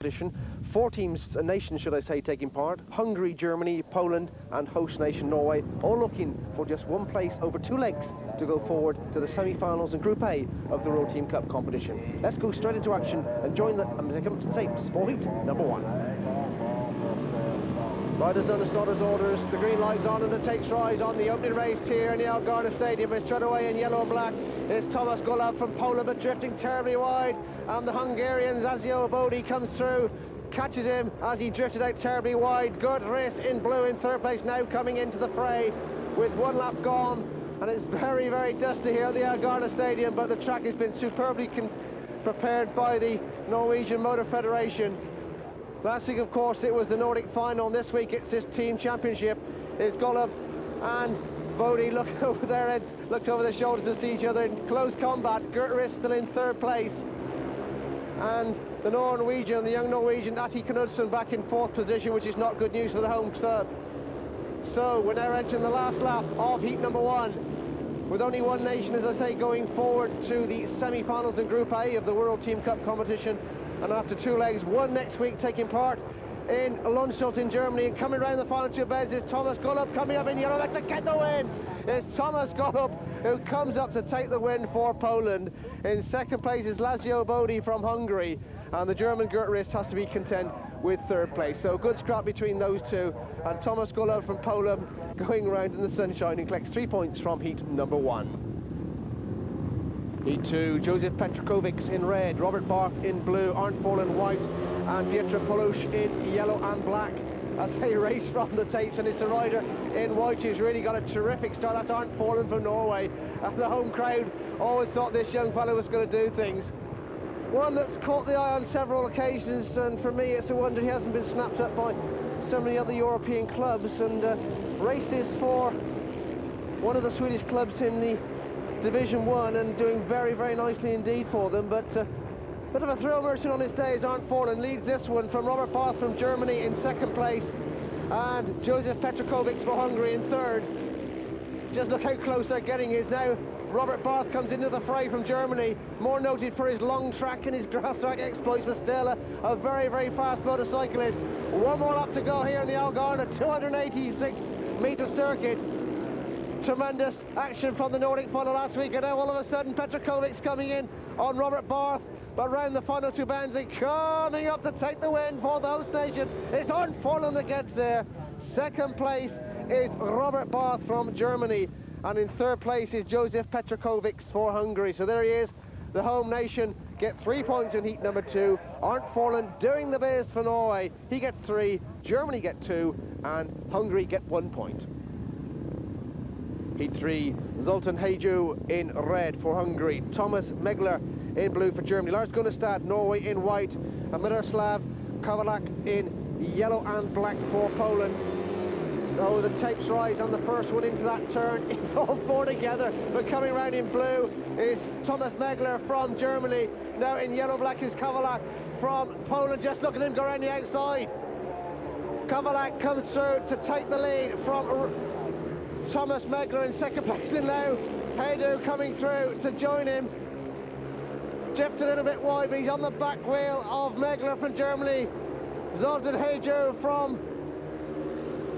competition. 4 teams, nations should I say, taking part. Hungary, Germany, Poland and host nation Norway, all looking for just one place over 2 legs to go forward to the semi-finals in Group A of the World Team Cup competition. Let's go straight into action and join the tapes for heat number 1. Riders on the starter's orders, the green light's on and the takes rise on the opening race here in the Algarve Stadium. It's straight away in yellow and black. It's Thomas Gulab from Poland, but drifting terribly wide, and the Hungarian Zazio Bodi comes through, catches him as he drifted out terribly wide. Good race in blue in 3rd place, now coming into the fray with 1 lap gone, and it's very, very dusty here at the Algarve Stadium, but the track has been superbly prepared by the Norwegian Motor Federation. Last week, of course, it was the Nordic final, and this week it's this team championship. It's Gulab and Bodi looked over their heads, looked over their shoulders to see each other in close combat. Gertrude still in 3rd place, and the Norwegian, the young Norwegian Ati Knudsen back in 4th position, which is not good news for the home club. So we're now entering the last lap of heat number 1, with only 1 nation, as I say, going forward to the semi-finals in Group A of the World Team Cup competition. And after 2 legs, 1 next week taking part in Landshut in Germany. And coming around the final 2 beds is Thomas Gulab coming up in yellow to get the win. It's Thomas Gulab who comes up to take the win for Poland. In 2nd place is Lazio Bodi from Hungary, and the German Gertrude has to be content with 3rd place. So good scrap between those 2, and Thomas Gulab from Poland going around in the sunshine and collects 3 points from heat number 1. Heat 2, Joseph Petrakovic in red, Robert Barth in blue, Arndt Fall in white, and Piotr Polusz in yellow and black as they race from the tapes. And it's a rider in white who's really got a terrific start. That's Arndt Fall from Norway, and the home crowd always thought this young fellow was going to do things. One that's caught the eye on several occasions, and for me it's a wonder he hasn't been snapped up by so many other European clubs, and races for one of the Swedish clubs in the Division 1 and doing very, very nicely indeed for them. But bit of a thrill merchant on his day is Arndt Fall, and leads this one from Robert Barth from Germany in 2nd place, and Joseph Petrakovic for Hungary in 3rd. Just look how close they're getting. Is now Robert Barth comes into the fray from Germany, more noted for his long track and his grass track exploits, but still a very, very fast motorcyclist. 1 more lap to go here in the Algarve, a 286-metre circuit. Tremendous action from the Nordic final last week, and now all of a sudden Petrakovic's coming in on Robert Barth, but round the final 2 bends and coming up to take the win for the host nation. It's Arndt Fall that gets there. 2nd place is Robert Barth from Germany, and in 3rd place is Joseph Petrakovic for Hungary. So there he is, the home nation get 3 points in heat number 2. Arndt Fall doing the biz for Norway, he gets 3, Germany get 2, and Hungary get 1 point. Heat 3, Zoltan Heiju in red for Hungary, Thomas Megler in blue for Germany, Lars Gunnestad, Norway in white, and Miroslav Kowalak in yellow and black for Poland. So the tapes rise on the first one into that turn. It's all 4 together, but coming round in blue is Thomas Megler from Germany. Now in yellow-black is Kowalak from Poland. Just look at him go around the outside. Kowalak comes through to take the lead from Thomas Megler in 2nd place, and now Heiju coming through to join him. Drifted a little bit wide, but he's on the back wheel of Megler from Germany. Zoltan Heiju from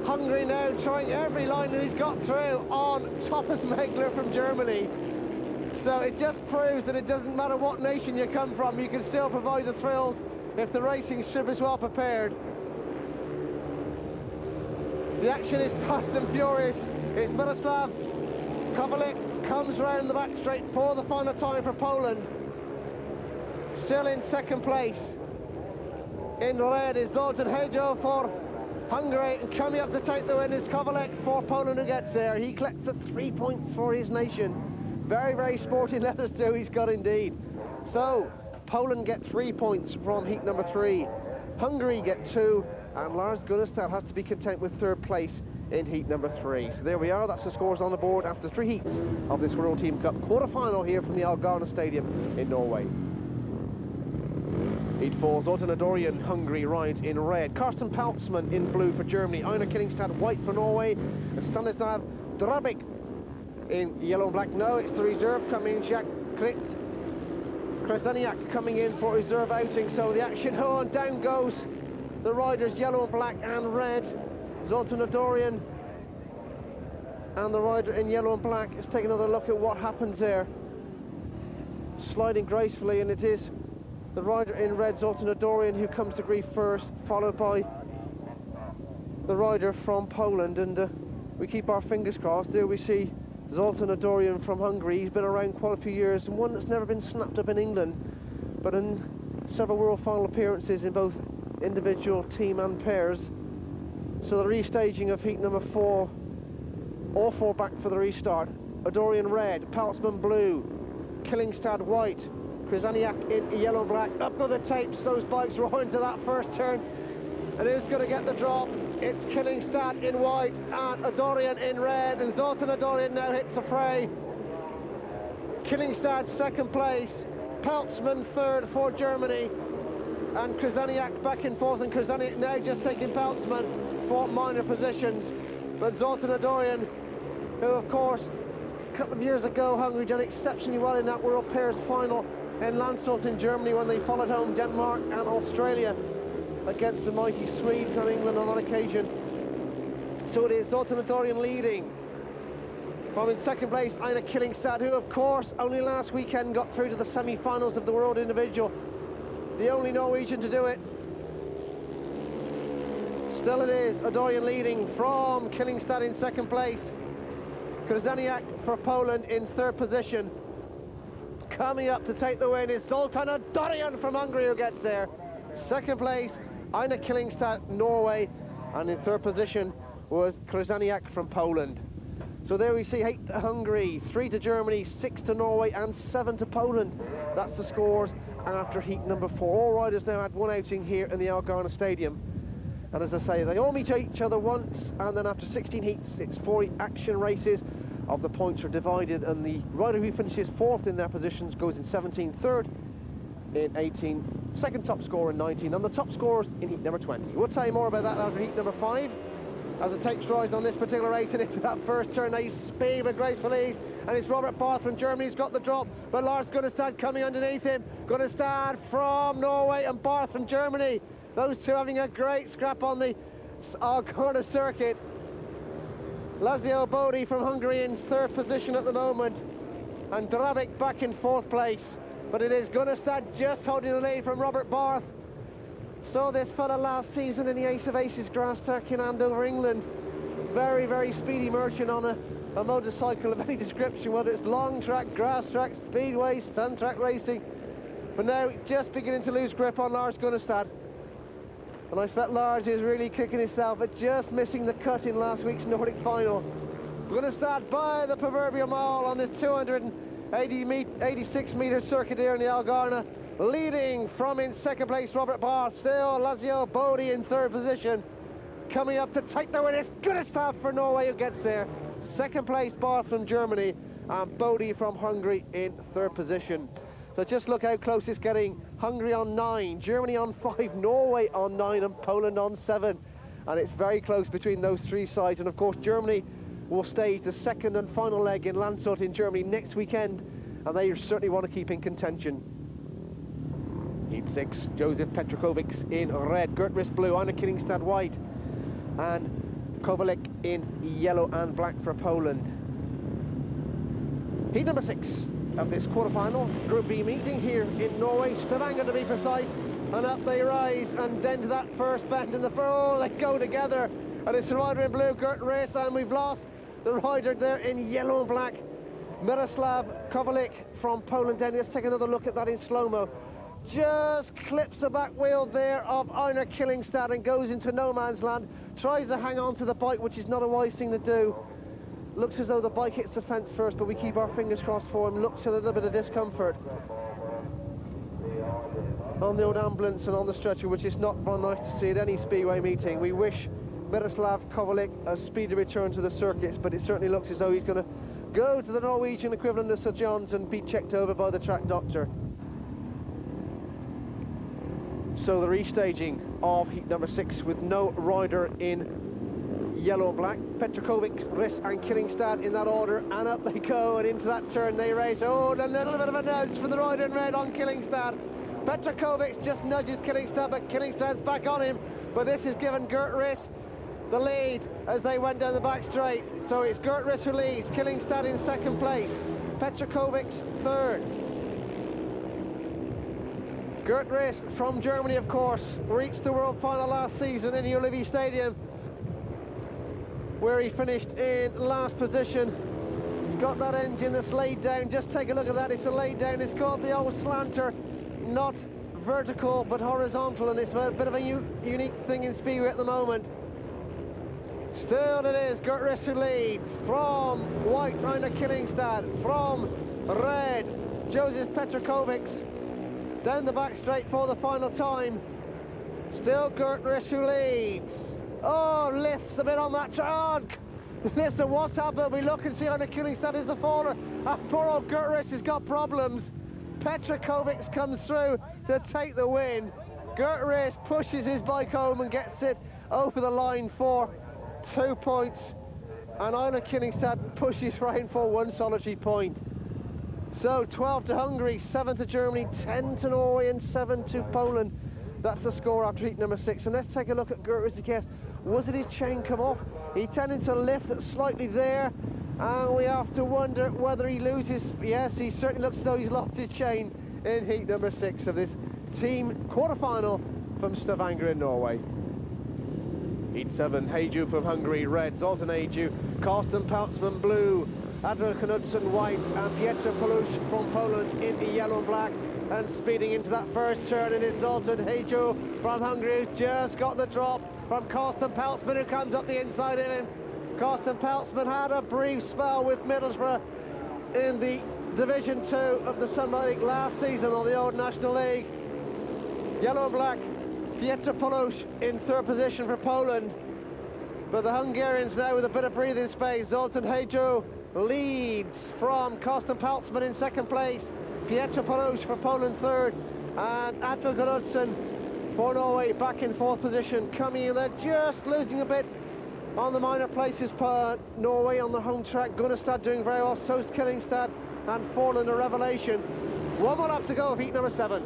Hungary now trying every line that he's got through on Thomas Megler from Germany. So it just proves that it doesn't matter what nation you come from, you can still provide the thrills if the racing strip is well prepared. The action is fast and furious. It's Miroslav Kowalak comes round the back straight for the final time for Poland. Still in 2nd place. In red is Zoltan Heiju for Hungary, and coming up to take the win is Kowalak for Poland who gets there. He collects 3 points for his nation. Very, very sporting leathers too he's got indeed. So Poland get 3 points from heat number 3. Hungary get 2, and Lars Gunnestad has to be content with 3rd place in heat number 3. So there we are, that's the scores on the board after 3 heats of this World Team Cup quarter-final here from the Algarve Stadium in Norway. Heat 4, Zoltan Adorian, Hungary, rides in red. Karsten Paltzmann in blue for Germany. Einar Killingstad, white for Norway. And Stanislav Drabik in yellow and black. No, it's the reserve coming, Jacques Kritz. Krasaniak coming in for reserve outing, so the action on, down goes the riders, yellow, black and red. Zoltan Adorian and the rider in yellow and black. Let's take another look at what happens there. Sliding gracefully, and it is the rider in red, Zoltan Adorian, who comes to grief first, followed by the rider from Poland, and we keep our fingers crossed. There we see Zoltan Adorian from Hungary. He's been around quite a few years, and one that's never been snapped up in England, but in several world final appearances in both individual, team and pairs. So the restaging of heat number 4, all 4 back for the restart. Adorian red, Paltzman blue, Killingstad white, Krasaniak in yellow and black. Up go the tapes, those bikes roll into that first turn, and who's going to get the drop? It's Killingstad in white and Adorian in red, and Zoltan Adorian now hits the fray. Killingstad second place, Paltzman third for Germany, and Krasaniak back and forth, and Krasaniak now just taking Paltzman for minor positions. But Zoltan Adorian, who of course a couple of years ago Hungary done exceptionally well in that World Pairs final in Landshut in Germany, when they followed home Denmark and Australia against the mighty Swedes and England on that occasion. So it is Zoltan Adorian leading. From in second place, Einar Killingstad, who of course only last weekend got through to the semi-finals of the World Individual. The only Norwegian to do it. Still it is Adorian leading from Killingstad in second place. Krasaniak for Poland in third position. Coming up to take the win is Zoltan Adorian from Hungary, who gets there. Second place, Einar Killingstad, Norway, and in third position was Krasaniak from Poland. So there we see 8 to Hungary, 3 to Germany, 6 to Norway and 7 to Poland. That's the scores after heat number 4. All riders now had one outing here in the Allgarna Stadium. And as I say, they all meet each other once, and then after 16 heats, it's 4 action races. Of the points are divided, and the rider who finishes 4th in their positions goes in 17, 3rd in 18, second top scorer in 19, and the top scorers in heat number 20. We'll tell you more about that after heat number 5. As the tapes rise on this particular race and into that first turn, they speed with graceful ease, and it's Robert Barth from Germany who's got the drop, but Lars Gunnestad coming underneath him. Gunnestad from Norway and Barth from Germany. Those two having a great scrap on the Allgarna circuit. Lazio Bodi from Hungary in third position at the moment, and Drabik back in 4th place. But it is Gunnestad just holding the lead from Robert Barth. Saw this fella last season in the Ace of Aces grass track in Andover, England. Very, very speedy merchant on a motorcycle of any description, whether it's long track, grass track, speedway, stunt track racing. But now just beginning to lose grip on Lars Gunnestad. And I expect Lars is really kicking himself at just missing the cut in last week's Nordic final. Gunnestad by the proverbial mile on this 286 metre circuit here in the Allgarna, leading from in second place Robert Barth. Still Lazio Bodi in third position. Coming up to take the win is Gunnestad for Norway, who gets there. Second place Barth from Germany, and Bodi from Hungary in third position. So just look how close it's getting. Hungary on 9, Germany on 5, Norway on 9 and Poland on 7. And it's very close between those 3 sides. And of course Germany will stage the second and final leg in Landshut in Germany next weekend, and they certainly want to keep in contention. Heat 6, Josef Petrokovic in red, Gert Riss blue, Einar Killingstad white, and Kowalik in yellow and black for Poland. Heat number 6 of this quarterfinal, Group B meeting here in Norway, Stavanger to be precise, and up they rise, and then to that first bend in the furrow, they go together, and it's the rider in blue, Gert Riss, and we've lost the rider there in yellow and black, Miroslav Kowalik from Poland. Then let's take another look at that in slow-mo. Just clips the back wheel there of Einar Killingstad and goes into no man's land, tries to hang on to the bike, which is not a wise thing to do. Looks as though the bike hits the fence first, but we keep our fingers crossed for him. Looks a little bit of discomfort on the old ambulance and on the stretcher, which is not very nice to see at any speedway meeting. We wish Miroslav Kowalik a speedy return to the circuits, but it certainly looks as though he's going to go to the Norwegian equivalent of St John's and be checked over by the track doctor. So the restaging of heat number 6 with no rider in yellow and black. Petrokovic, Riss and Killingstad in that order, and up they go, and into that turn they race. Oh, and a little bit of a nudge from the rider in red on Killingstad. Petrokovic just nudges Killingstad, but Killingstad's back on him. But this has given Gert Riss the lead as they went down the back straight. So it's Gert Riss who leads, Killingstad in second place, Petrokovic's third. Gert Riss from Germany, of course, reached the world final last season in the Ullevi Stadium, where he finished in last position. He's got that engine that's laid down. Just take a look at that. It's a laid down. It's got the old slanter, not vertical but horizontal, and it's a bit of a unique thing in Speedway at the moment. Still it is Gert Riss who leads. From white, Einar Killingstad. From red, Joseph Petrokovic. Down the back straight for the final time. Still Gert Riss who leads. Oh, lifts a bit on that track. Lifts, and what's happened? We look and see Einar Killingstad is the faller. Poor old Gert Riss has got problems. Petrokovic comes through to take the win. Gert Riss pushes his bike home and gets it over the line for 2 points. And Einar Killingstad pushes round for 1 solitary point. So 12 to Hungary, 7 to Germany, 10 to Norway and 7 to Poland. That's the score after heat number 6. And let's take a look at Gert Riss again. Was it his chain come off? He tended to lift it slightly there, and we have to wonder whether he loses. Yes, he certainly looks as though he's lost his chain in heat number 6 of this team quarter-final from Stavanger in Norway. Heat 7, Heiju from Hungary, red, Zoltan Heiju, Karsten Poutzman, blue, Adrian Knudsen, white, and Pietro Palusz from Poland in yellow and black. And speeding into that first turn, it is Zoltan Heiju from Hungary, who's just got the drop from Karsten Poutzman, who comes up the inside of him. Karsten Poutzman had a brief spell with Middlesbrough in the Division 2 of the Sunlight League last season, or the old National League. Yellow and black, Pietro Palusz in third position for Poland. But the Hungarians now with a bit of breathing space. Zoltan Heiju leads from Karsten Poutzman in second place, Pietro Palusz for Poland third, and Atle Knudsen for Norway back in fourth position. Coming in, they're just losing a bit on the minor places. Norway on the home track, Gunnestad doing very well, so's Killingstad, and Forland a revelation. One more lap to go of heat number 7.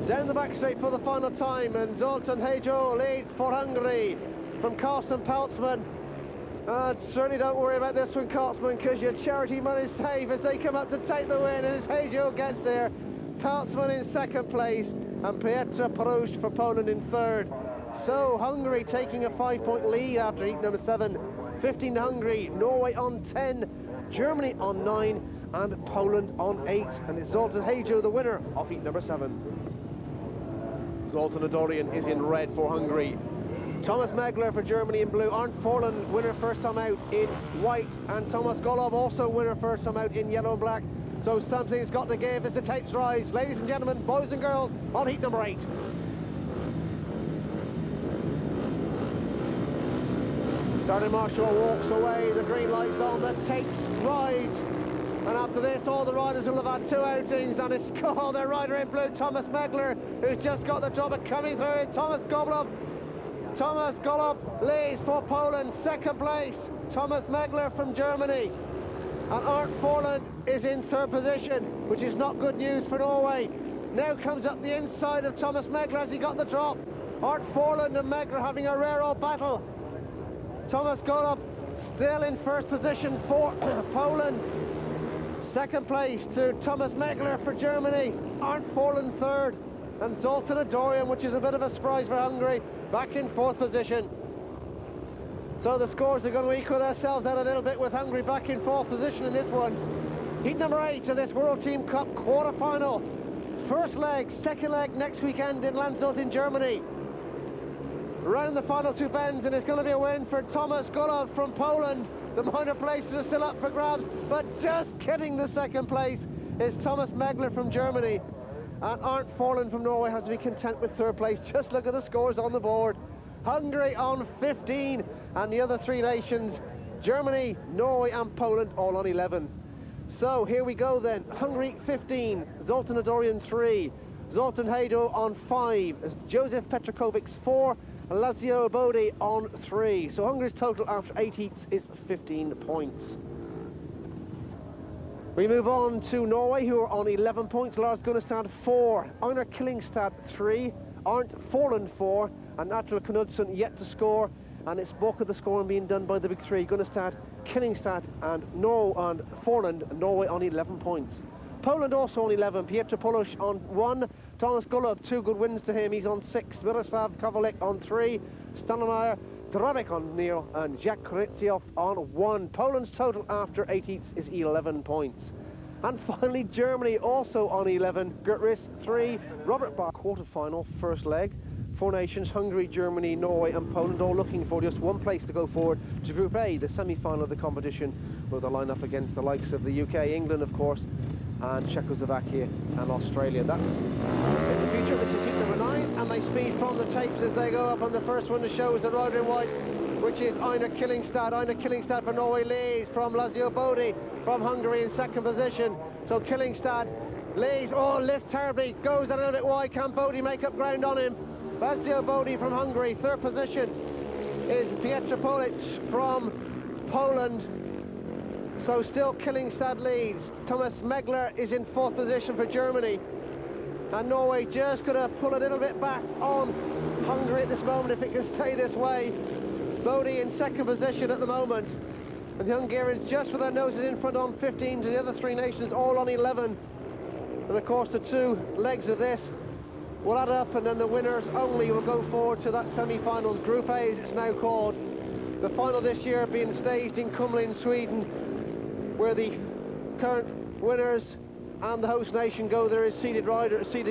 Down the back straight for the final time, and Zoltan Heiju leads for Hungary from Karsten Poutzman. Certainly don't worry about this one, Kautzman, because your charity money's safe as they come up to take the win, and as Heiju gets there, Poutzman in second place, and Pietro Palusz for Poland in third. So Hungary taking a 5-point lead after heat number 7. 15 to Hungary, Norway on 10, Germany on 9, and Poland on 8. And it's Zoltan Heiju, the winner of heat number 7. Zoltan Adorian is in red for Hungary. Thomas Megler for Germany in blue. Arndt Forland, winner first time out in white. And Thomas Golob, also winner first time out in yellow and black. So something's got to give as the tapes rise. Ladies and gentlemen, boys and girls, on heat number 8. Starting Marshall walks away, the green light's on, the tapes rise. And after this, all the riders will have had 2 outings, and it's called their rider in blue, Thomas Megler, who's just got the job of coming through. Thomas Golob leads for Poland, second place. Thomas Megler from Germany. And Arndt Forland is in third position, which is not good news for Norway. Now comes up the inside of Thomas Megler as he got the drop. Arndt Forland and Megler having a rare old battle. Thomas Golob still in first position for Poland. Second place to Thomas Megler for Germany. Arndt Forland third. And Zoltan Adorian, which is a bit of a surprise for Hungary, back in fourth position. So the scores are going to equal themselves out a little bit, with Hungary back in fourth position in this one. Heat number 8 of this World Team Cup quarter-final. First leg, second leg next weekend in Landshut in Germany. Round the final 2 bends, and it's going to be a win for Thomas Golob from Poland. The minor places are still up for grabs, but just kidding, the second place is Thomas Megler from Germany. And Arndt Forland from Norway has to be content with third place. Just look at the scores on the board. Hungary on 15, and the other 3 nations, Germany, Norway and Poland, all on 11. So here we go then. Hungary 15, Zoltan Adorian 3, Zoltan Haydo on 5, Joseph Petrakovic's 4, and Lazio Bodi on 3. So Hungary's total after 8 heats is 15 points. We move on to Norway, who are on 11 points. Lars Gunnestad 4, Einar Killingstad 3, Arnt Forland 4, and Atle Knudsen yet to score. And it's bulk of the scoring being done by the big three: Gunnestad, Killingstad and Forland. Norway on 11 points. Poland also on 11, Piotr Polusz on 1, Thomas Golob, 2 good wins to him, he's on 6, Miroslav Kowalik on 3, Stanimir Drabek on 0, and Jacques Krycioff on 1. Poland's total after 8 heats is 11 points. And finally, Germany also on 11, Gert Riss 3, Robert Barr. Quarter-final, first leg. 4 nations, Hungary, Germany, Norway and Poland, all looking for just one place to go forward to Group A, the semi-final of the competition, where they'll line up against the likes of the UK, England, of course, and Czechoslovakia and Australia. That's in the future. This is heat number 9, and they speed from the tapes as they go up, and the first one to show is the rider in white, which is Einar Killingstad. Einar Killingstad for Norway leads from Lazio Bodi from Hungary in 2nd position. So Killingstad leads, lists terribly, goes a little bit wide. Can Bodi make up ground on him? Lazio Bodi from Hungary. 3rd position is Piotr Polusz from Poland. So still Killingstad leads. Thomas Megler is in 4th position for Germany. And Norway just going to pull a little bit back on Hungary at this moment if it can stay this way. Bodi in 2nd position at the moment. And the Hungarians just with their noses in front on 15 to the other 3 nations all on 11. And of course the 2 legs of this will add up, and then the winners only will go forward to that semi-finals. Group A as it's now called. The final this year being staged in Kumla, Sweden, where the current winners and the host nation go. There is seeded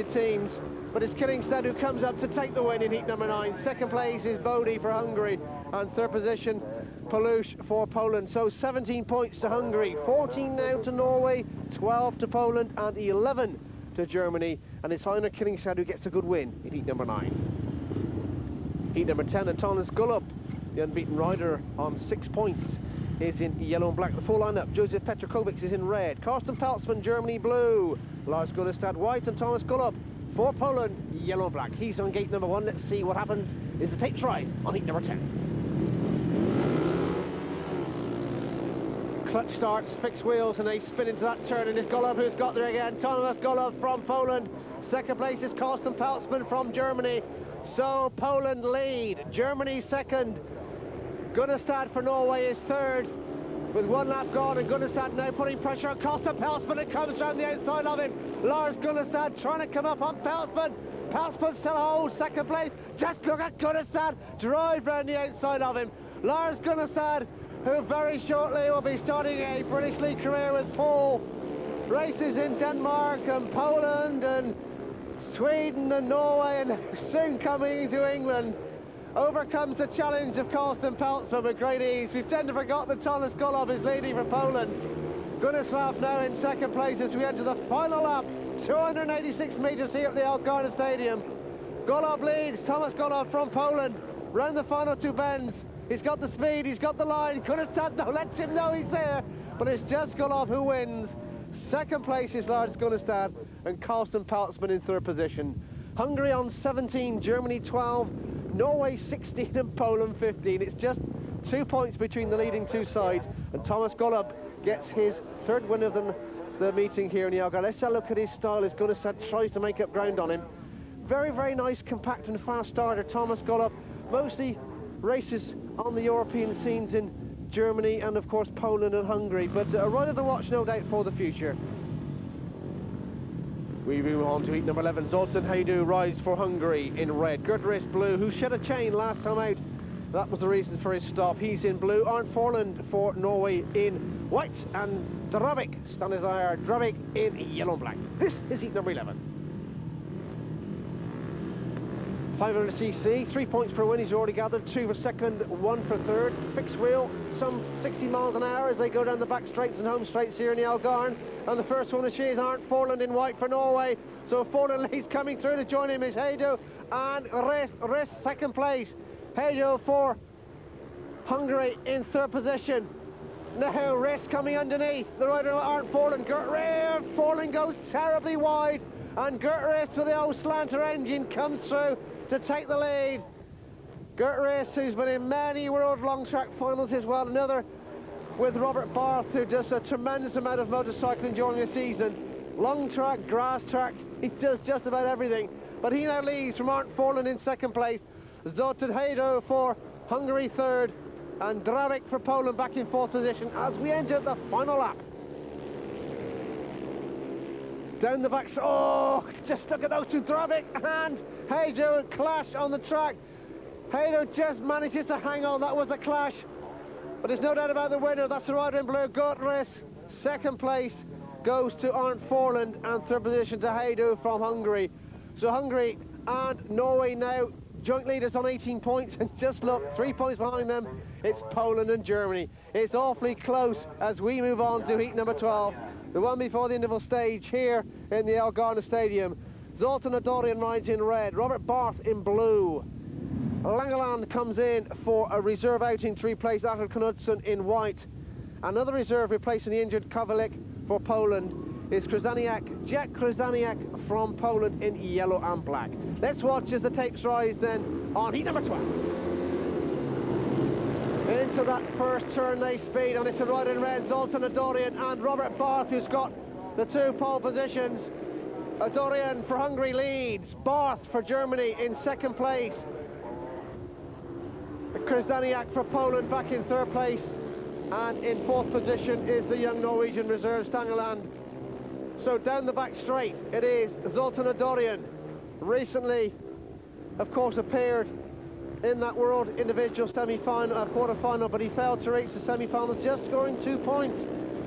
teams, but it's Killingstad who comes up to take the win in heat number 9. 2nd place is Bodi for Hungary, and 3rd position Polusz for Poland. So 17 points to Hungary, 14 now to Norway, 12 to Poland and 11 to Germany, and it's Einar Killingstad who gets a good win in heat number 9. Heat number 10, and Thomas Golob, the unbeaten rider on 6 points, is in yellow and black. The full lineup: Joseph Petrakovic is in red, Carsten Peltzman, Germany, blue, Lars Gunnestad, white, and Thomas Golob for Poland, yellow and black. He's on gate number 1. Let's see what happens as the tape tries on heat number 10. Clutch starts, fixed wheels, and they spin into that turn, and it's Golob who's got there again. Thomas Golob from Poland. 2nd place is Carsten Peltzman from Germany. So Poland lead, Germany 2nd. Gunnestad for Norway is 3rd, with 1 lap gone, and Gunnestad now putting pressure on Carsten Peltzman. It comes round the outside of him. Lars Gunnestad trying to come up on Peltzman. Peltzman still holds 2nd place. Just look at Gunnestad drive round the outside of him. Lars Gunnestad, who very shortly will be starting a British League career with Paul. Races in Denmark and Poland and Sweden and Norway, and soon coming into England. Overcomes the challenge of Carsten Peltzman with great ease. We've tended to forget that Thomas Golob is leading for Poland. Gunnestad now in 2nd place as we enter the final lap. 286 metres here at the Algarve Stadium. Golob leads, Thomas Golob from Poland. Round the final 2 bends. He's got the speed, he's got the line. Gunnestad lets him know he's there, but it's just Golob who wins. 2nd place is Lars Gunnestad, and Carsten Peltzman in 3rd position. Hungary on 17, Germany 12, Norway 16 and Poland 15. It's just 2 points between the leading 2 sides, and Thomas Golob gets his 3rd win of the meeting here in the Algarve. Let's have a look at his style as Gunnestad tries to make up ground on him. Very, very nice, compact and fast starter, Thomas Golob. Mostly races on the European scenes in Germany and of course Poland and Hungary, but a rider to watch no doubt for the future. We move on to heat number 11. Zoltan Haydo rides for Hungary in red. Gert Riss blue, who shed a chain last time out. That was the reason for his stop. He's in blue. Arnt Forland for Norway in white, and Stanislav Drabek in yellow and black. This is heat number 11. 500cc, 3 points for a win, he's already gathered, 2 for 2nd, 1 for 3rd. Fixed wheel, some 60 miles an hour as they go down the back straights and home straights here in the Algarve. And the first one is Arnt Forland in white for Norway. So Forland is coming through. To join him is Haydo and Riss 2nd place. Haydo for Hungary in 3rd position. Now Riss coming underneath. The rider Arnt Forland. Forland goes terribly wide. and Gert with the old slanter engine comes through to take the lead. Gert, who's been in many World Long Track finals as well, another with Robert Barth, who does a tremendous amount of motorcycling during the season. Long track, grass track, he does just about everything. But he now leads from Arndt Forland in second place, Zoltan Hajdu for Hungary third, and Drabik for Poland back in fourth position as we enter the final lap. Down the back, oh, just look at those two, Drabik and Hajdu clash on the track. Hajdu just manages to hang on, that was a clash. But there's no doubt about the winner, that's the rider in blue, Gutierrez. Second place goes to Arndt Forland, and third position to Hajdu from Hungary. So Hungary and Norway now joint leaders on 18 points, and just look, 3 points behind them, it's Poland and Germany. It's awfully close as we move on to heat number 12, the one before the interval stage here in the Nagranie Stadium. Zoltan Adorian rides in red, Robert Barth in blue. Langeland comes in for a reserve outing to replace Arthur Knudsen in white. Another reserve replacing the injured Kowalik for Poland is Jack Krzyzaniak from Poland in yellow and black. Let's watch as the tapes rise then on heat number 12. Into that first turn they speed, and it's a rider in red, Zoltan Adorian and Robert Barth, who's got the two pole positions. Adorian for Hungary leads, Barth for Germany in second place. Krzyzaniak for Poland back in third place, and in fourth position is the young Norwegian reserve Stangeland. So down the back straight it is Zoltan Adorian, recently of course appeared in that world individual semi-final, quarter-final, but he failed to reach the semi-finals, just scoring 2 points,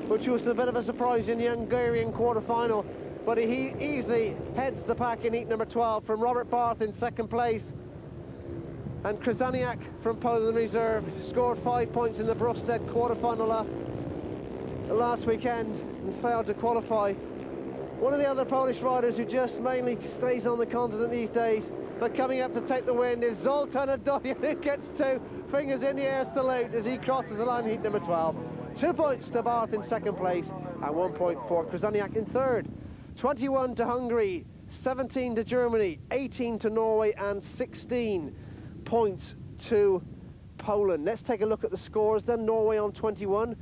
which was a bit of a surprise in the Hungarian quarter-final. But he easily heads the pack in heat number 12 from Robert Barth in second place, and Krzyzaniak from Poland reserve scored 5 points in the Brosted quarter-final last weekend and failed to qualify. One of the other Polish riders who just mainly stays on the continent these days, but coming up to take the win, is Zoltan Adorian, who gets 2 fingers in the air salute as he crosses the line in heat number 12. 2 points to Barth in second place and 1 point for Krzyzaniak in third. 21 to Hungary, 17 to Germany, 18 to Norway, and 16 points to Poland. Let's take a look at the scores then. Norway on 21,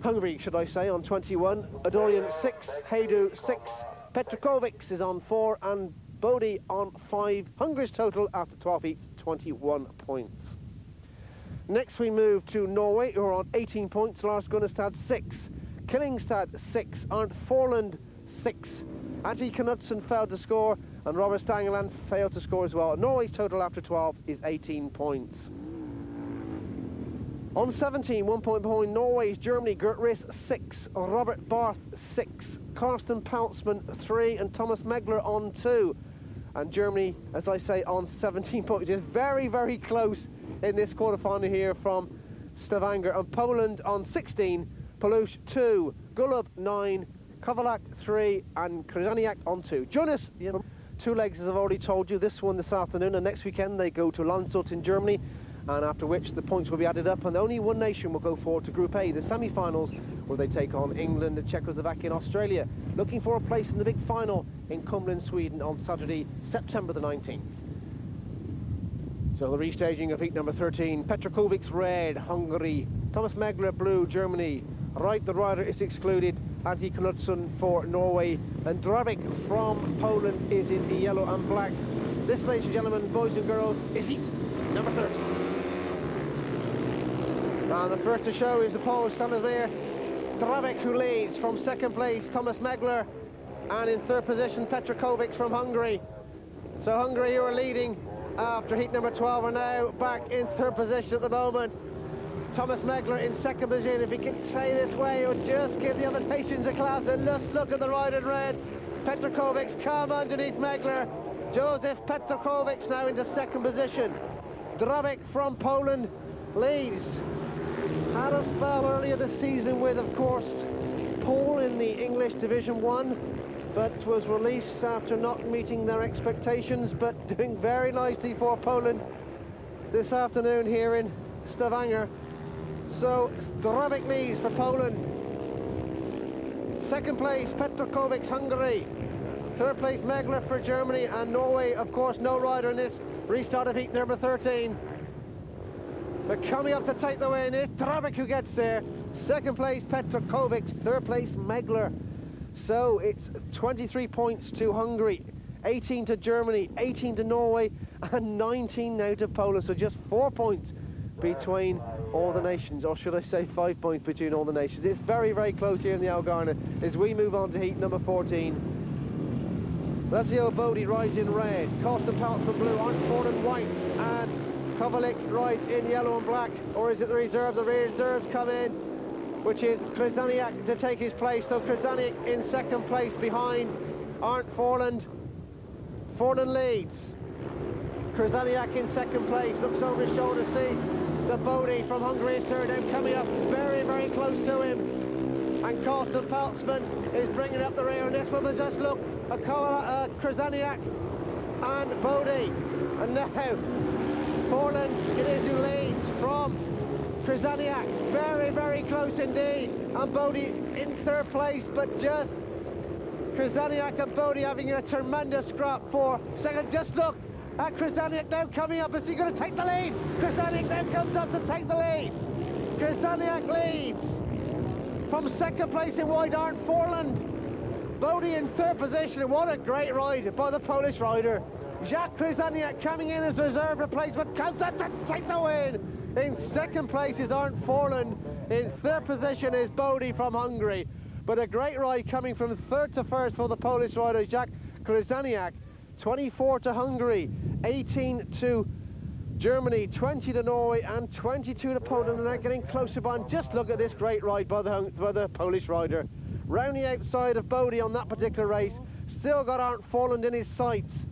Hungary should I say on 21, Adorian 6, Hajdu 6, Petrakovics is on 4, and Bodie on 5. Hungary's total after 12 heats, 21 points. Next we move to Norway, who are on 18 points. Lars Gunnestad 6, Killingstad 6, Arndt Forland 6. Ati Knudsen failed to score, and Robert Stangeland failed to score as well. Norway's total after 12 is 18 points. On 17, 1 point behind Norway's Germany, Gert 6, Robert Barth 6, Karsten Poutsman 3, and Thomas Megler on 2. And Germany, as I say, on 17 points. It's very, very close in this quarter-final here from Stavanger. And Poland on 16, Palush 2, Gulub 9, Kowalik 3, and Krzyzaniak on 2. Join us, 2 legs, as I've already told you, this one this afternoon, and next weekend they go to Landshut in Germany, and after which the points will be added up, and only one nation will go forward to Group A, the semi-finals, where they take on England, Czechoslovakia and Australia, looking for a place in the big final in Cumberland, Sweden on Saturday, September the 19th. So the restaging of heat number 13, Petrakovics red, Hungary, Thomas Megler blue, Germany. Right, the rider is excluded, Ati Knudsen for Norway, and Drabik from Poland is in the yellow and black. This, ladies and gentlemen, boys and girls, is heat number 13. And the first to show is the Polish Stavanger, Drabik, who leads from second place, Thomas Megler, and in third position, Petrakovics from Hungary. So Hungary, who are leading after heat number 12, are now back in third position at the moment. Thomas Megler in second position. If he can stay this way, it would just give the other nations a class. And let's look at the ride in red. Petrakovics come underneath Megler. Joseph Petrakovics now into second position. Drabik from Poland leads. Had a spell earlier this season with, of course, Paul in the English Division 1, but was released after not meeting their expectations, but doing very nicely for Poland this afternoon here in Stavanger. So Drabik leads for Poland. Second place, Petrakovics, Hungary. Third place Megler for Germany, and Norway, of course, no rider in this restart of heat number 13. But coming up to take the win is Drabik, who gets there. Second place Petrokovic, third place Megler. So it's 23 points to Hungary, 18 to Germany, 18 to Norway, and 19 now to Poland. So just 4 points between all the nations, or should I say 5 points between all the nations. It's very, very close here in the Algarve as we move on to heat number 14. Lazio Bodie rides in red, Carsten Paltzman blue, Arnford in white, and Kovalik rides in yellow and black. Or is it the reserve? The reserves come in, which is Krzyzaniak to take his place. So Krzyzaniak in second place behind Arndt Forland. Forland leads. Krzyzaniak in second place, looks over his shoulder, sees the Bodie from Hungary is third, and coming up very, very close to him. And Carsten Paltzman is bringing up the rear, and this one will just look at Krzyzaniak and Bodie. And now Forland, it is who leads from Krzyzaniak, very, very close indeed, and Bodie in third place, but just Krzyzaniak and Bodie having a tremendous scrap for second. Just look at Krzyzaniak now coming up. Is he going to take the lead? Krzyzaniak now comes up to take the lead. Krzyzaniak leads from second place in white, Arndt Forland. Bodie in third position, and what a great ride by the Polish rider. Jacques Krzyzaniak coming in as reserve replacement, comes up to take the win. In second place is Arndt Forland. In third position is Bodie from Hungary. But a great ride coming from third to first for the Polish rider, Jacques Krzyzaniak. 24 to Hungary, 18 to Germany, 20 to Norway, and 22 to Poland. And they're getting closer by. And just look at this great ride by the Polish rider. Round the outside of Bodie on that particular race. Still got Arndt Forland in his sights.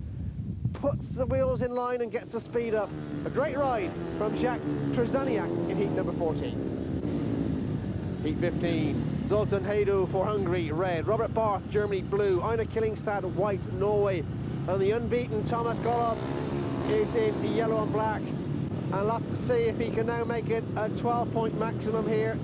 Puts the wheels in line and gets the speed up. A great ride from Jacques Krzyzaniak in heat number 14. Heat 15, Zoltan Hajdu for Hungary, red. Robert Barth, Germany, blue. Einar Killingstad, white, Norway. And the unbeaten Thomas Golob is in yellow and black. And I'll have to see if he can now make it a 12-point maximum here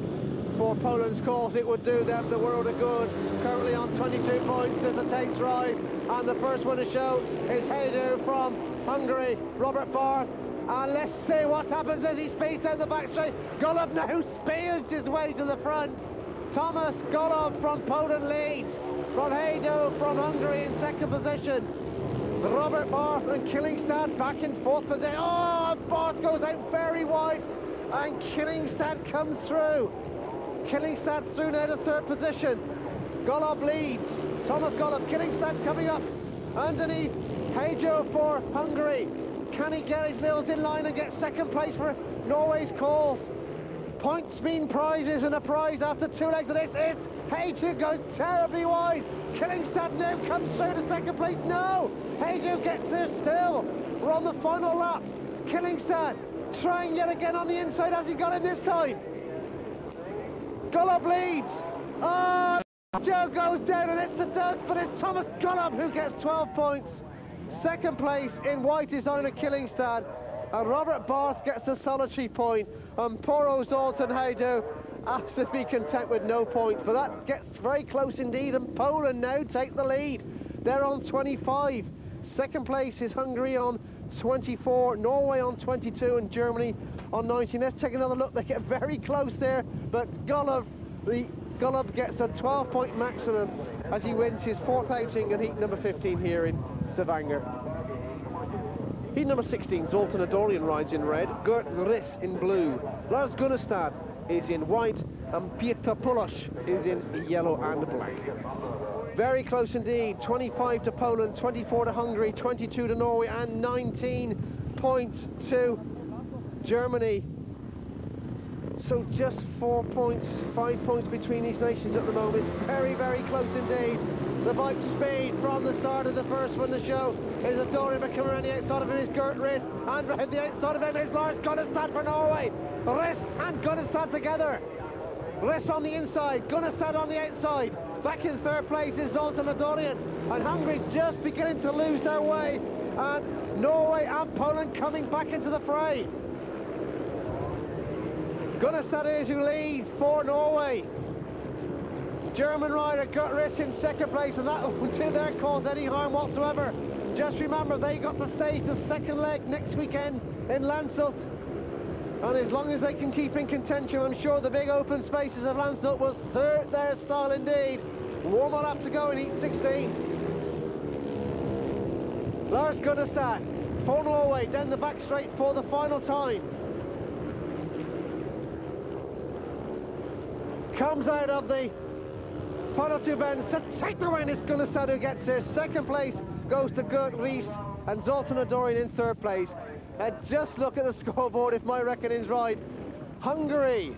for Poland's cause. It would do them the world of good. Currently on 22 points as the takes ride. And the first one to show is Hajdu from Hungary, Robert Barth. And let's see what happens as he speeds down the back straight. Golob now spears his way to the front. Thomas Golob from Poland leads, from Hajdu from Hungary in second position. Robert Barth and Killingstad back in fourth position. Oh, Barth goes out very wide, and Killingstad comes through. Killingstad through now to third position. Golob leads. Thomas Golob, Killingstad coming up underneath Hajdu for Hungary. Can he get his nails in line and get second place for Norway's cause? Points mean prizes, and a prize after 2 legs of this is Hajdu goes terribly wide. Killingstad now comes through to second place. No! Hajdu gets there still. We're on the final lap. Killingstad trying yet again on the inside. Has he got him this time? Golob leads. Oh, Joe goes down, and it's a dust, but it's Thomas Golob who gets 12 points. Second place in white is Einar Killingstad, and Robert Barth gets a solitary point, and poor old Zoltan Hajdu has to be content with no points. But that gets very close indeed, and Poland now take the lead. They're on 25. Second place is Hungary on 24, Norway on 22, and Germany on 19. Let's take another look. They get very close there, but Golob gets a 12-point maximum as he wins his fourth outing in heat number 15 here in Stavanger. Heat number 16, Zoltan Adorian rides in red, Gert Riss in blue, Lars Gunnestad is in white, and Pieter Pulosz is in yellow and black. Very close indeed, 25 to Poland, 24 to Hungary, 22 to Norway, and 19 points to Germany. So just 4 points, 5 points between these nations at the moment. It's very, very close indeed. The bike speed from the start of the first one to show is Adorian, but coming around the outside of him is Gert Riss, and around the outside of him is Lars Gunnestad for Norway. Riss and Gunnestad together. Riss on the inside, Gunnestad on the outside. Back in third place is Zoltan Adorian, and Hungary just beginning to lose their way, and Norway and Poland coming back into the fray. Gunnestad is who leads for Norway. German rider Gutris in second place, and that won't do their cause any harm whatsoever. Just remember, they got to stage the second leg next weekend in Landshut. And as long as they can keep in contention, I'm sure the big open spaces of Landshut will suit their style indeed. One more lap to go in heat 16. Lars Gunnestad for Norway down the back straight for the final time. Comes out of the final two bends to take the win. It's Gunnestad who gets there. Second place goes to Gert Ries and Zoltan Adorian in third place. And just look at the scoreboard if my reckoning's right. Hungary,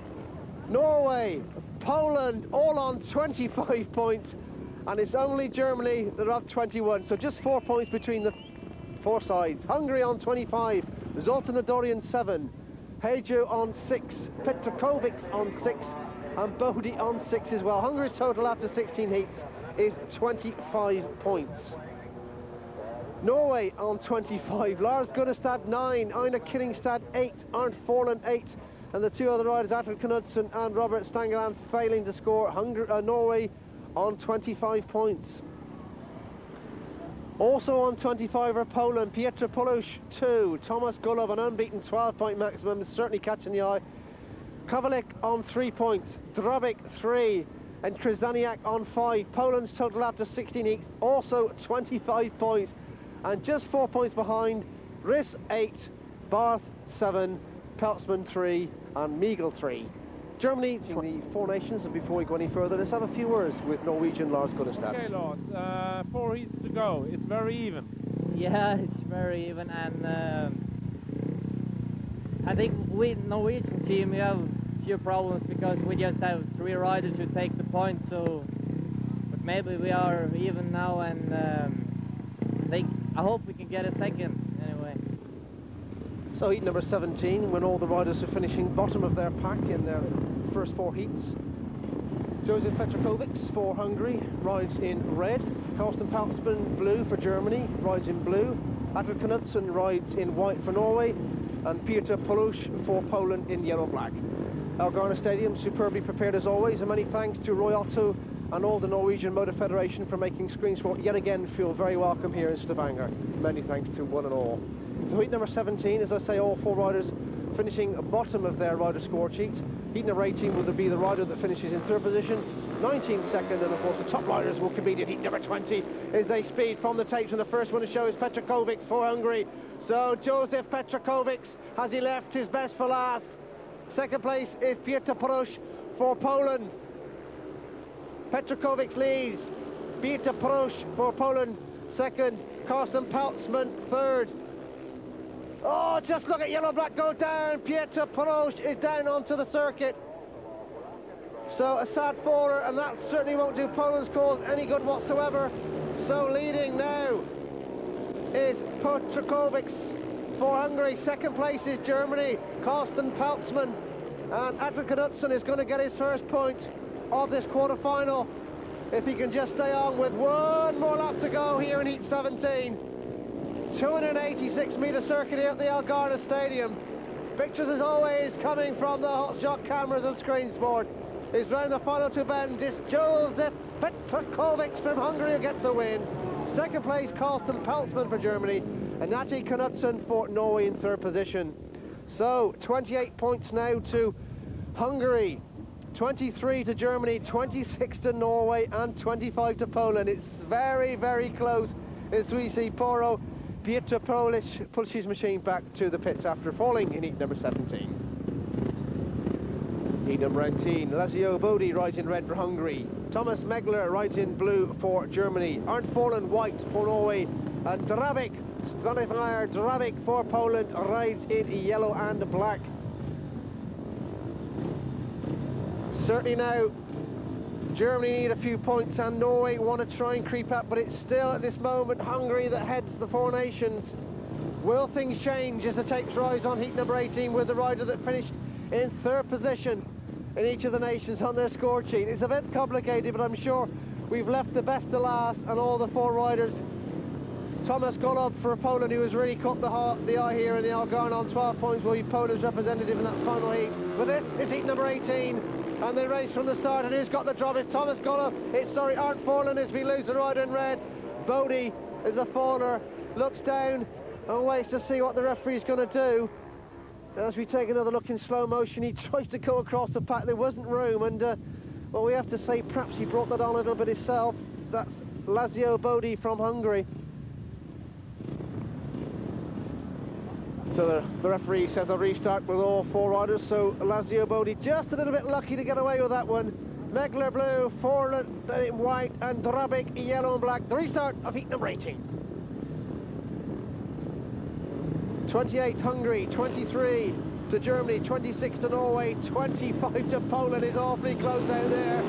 Norway, Poland all on 25 points, and it's only Germany that have 21, so just 4 points between the four sides. Hungary on 25, Zoltan Adorian 7, Hejo on 6, Petrakovic on 6, and Bodie on 6 as well. Hungary's total after 16 heats is 25 points. Norway on 25, Lars Gunnestad 9, Einar Killingstad 8, Arndt Forland 8, and the two other riders, Atrid Knudsen and Robert Stangeland, failing to score. Norway on 25 points. Also on 25 are Poland, Piotr Polusz 2, Thomas Gulov an unbeaten 12-point maximum, is certainly catching the eye. Kowalik on 3 points, Drabik 3, and Krzyzaniak on 5. Poland's total after 16 heats, also 25 points. And just 4 points behind, Riss 8, Barth 7, Peltzman 3, and Miegel 3. Germany, the four nations, and before we go any further, let's have a few words with Norwegian Lars Gunnestad. Okay, Lars, 4 heats to go. It's very even. Yeah, it's very even, and I think we Norwegian team, we have a few problems because we just have 3 riders who take the points. So, but maybe we are even now, and I hope we can get a second anyway. So heat number 17, when all the riders are finishing bottom of their pack in their first 4 heats. Josef Petrakovic for Hungary rides in red. Karsten Peltzman blue for Germany, rides in blue. Atrid Knudsen rides in white for Norway, and Piotr Polusz for Poland in yellow-black. Algarve Stadium superbly prepared as always, and many thanks to Roy Otto and all the Norwegian Motor Federation for making Scrensport yet again feel very welcome here in Stavanger. Many thanks to one and all. So heat number 17, as I say, all 4 riders finishing bottom of their rider score sheet. Heat number 18 will be the rider that finishes in third position, 19 second, and of course the top riders will compete in heat number 20 as they speed from the tapes, and the first one to show is Petrakovic for Hungary. So Josef Petrakovic, has he left his best for last? Second place is Piotr Polusz for Poland. Petrakovic leads, Piotr Polusz for Poland second, Karsten Peltzman third. Oh, just look at yellow-black go down. Piotr Polusz is down onto the circuit. So a sad faller, and that certainly won't do Poland's cause any good whatsoever. So leading now is Petrakovic for Hungary. Second place is Germany, Karsten Peltzman. And Atrid Knudsen is going to get his first point of this quarter-final if he can just stay on with one more lap to go here in heat 17. 286-metre circuit here at the Algarve Stadium. Pictures as always coming from the hot shot cameras of Scrensport. Is round the final 2 bends. It's Josef Petrakovic from Hungary who gets a win. Second place Karsten Peltzman for Germany, and Atrid Knudsen for Norway in third position. So 28 points now to Hungary, 23 to Germany, 26 to Norway, and 25 to Poland. It's very, very close as we see Poro Piotr Polusz push his machine back to the pits after falling in heat number 17. Heat number 18, Lazio Bodie rides in red for Hungary. Thomas Megler rides in blue for Germany. Arndt Forland white for Norway. And Drabik, Stavanger Drabik for Poland, rides in yellow and black. Certainly now Germany need a few points, and Norway want to try and creep up, but it's still at this moment Hungary that heads the 4 nations. Will things change as the tapes rise on heat number 18 with the rider that finished in third position in each of the nations on their score sheet? It's a bit complicated, but I'm sure we've left the best to last, and all the 4 riders. Thomas Golob for Poland, who has really caught the eye here in the Algarve on 12 points, will be Poland's representative in that final heat. But this is heat number 18. and they race from the start, and who's got the drop? It's Thomas Gullop. Arndt Forlan as we lose the rider in red. Bodie is a faller, looks down and waits to see what the referee's going to do. As we take another look in slow motion, he tries to go across the pack. There wasn't room, and well, we have to say perhaps he brought that on a little bit himself. That's Laszlo Bodie from Hungary. So the referee says a restart with all 4 riders, so Laszlo Bodie just a little bit lucky to get away with that one. Megler blue, Forlan in white, and Drabik yellow and black. The restart of heat number 18. 28 Hungary, 23 to Germany, 26 to Norway, 25 to Poland. Is awfully close out there.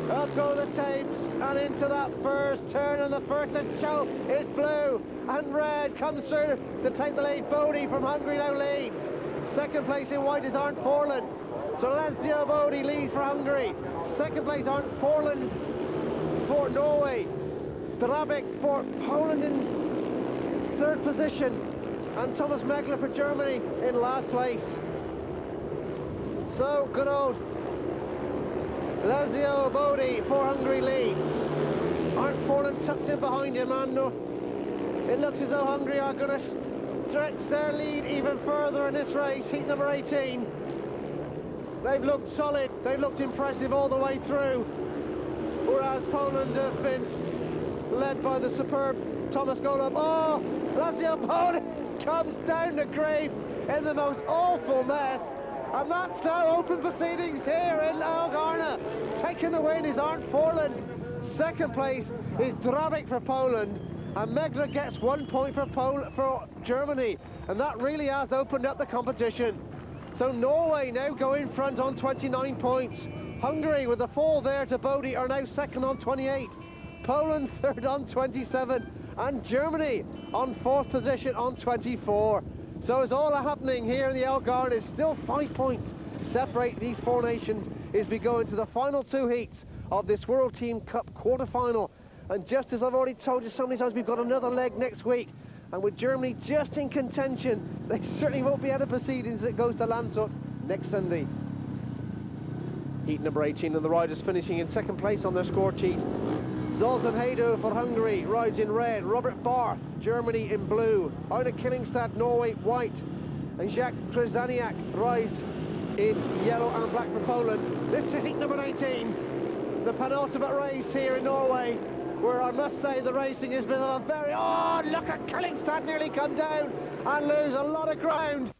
Up go the tapes and into that first turn, and the first to show is blue, and red comes through to take the lead. Bodie from Hungary now leads. Second place in white is Arndt Forlan. So Laszlo Bodie leads for Hungary. Second place Arndt Forlan for Norway. Drabik for Poland in third position, and Thomas Megler for Germany in last place. So good old Laszlo Bodie for Hungary leads. Arndt Forlan tucked in behind him, and it looks as though Hungary are going to stretch their lead even further in this race, heat number 18. They've looked solid, they've looked impressive all the way through, whereas Poland have been led by the superb Thomas Gullop. Oh, Laszlo Bodie comes down the grave in the most awful mess, and that's now open proceedings here in Algarna. Taking the win is Arndt Forlan. Second place is Drabik for Poland, and Megler gets 1 point for Germany, and that really has opened up the competition. So Norway now go in front on 29 points. Hungary, with a fall there to Bodie, are now second on 28. Poland third on 27, and Germany on fourth position on 24. So it's all happening here in the Algarve. Still 5 points separate these 4 nations as we go into the final 2 heats of this World Team Cup quarter-final. And just as I've already told you so many times, we've got another leg next week. And with Germany just in contention, they certainly won't be out of proceedings as it goes to Landshut next Sunday. Heat number 18, and the riders finishing in second place on their score sheet. Zoltan Hajdu for Hungary rides in red. Robert Barth, Germany, in blue. Arne Killingstad, Norway, white. And Jacques Krzyzaniak rides in yellow and black for Poland. This is heat number 18, the penultimate race here in Norway, where I must say the racing has been a very... Oh, look at Killingstad nearly come down and lose a lot of ground.